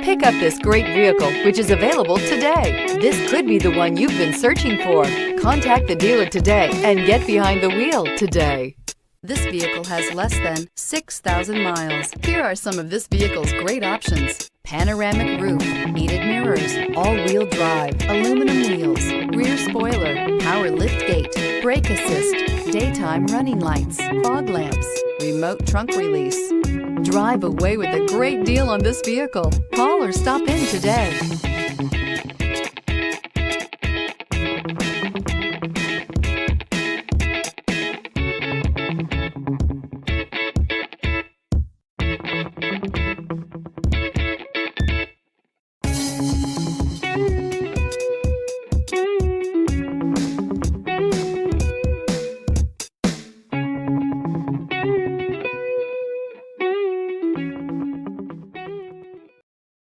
Pick up this great vehicle, which is available today. This could be the one you've been searching for. Contact the dealer today and get behind the wheel today. This vehicle has less than 6,000 miles. Here are some of this vehicle's great options: panoramic roof, heated mirrors, all-wheel drive, aluminum wheels, rear spoiler, power liftgate, brake assist, daytime running lights, fog lamps, remote trunk release. Drive away with a great deal on this vehicle. Call or stop in today.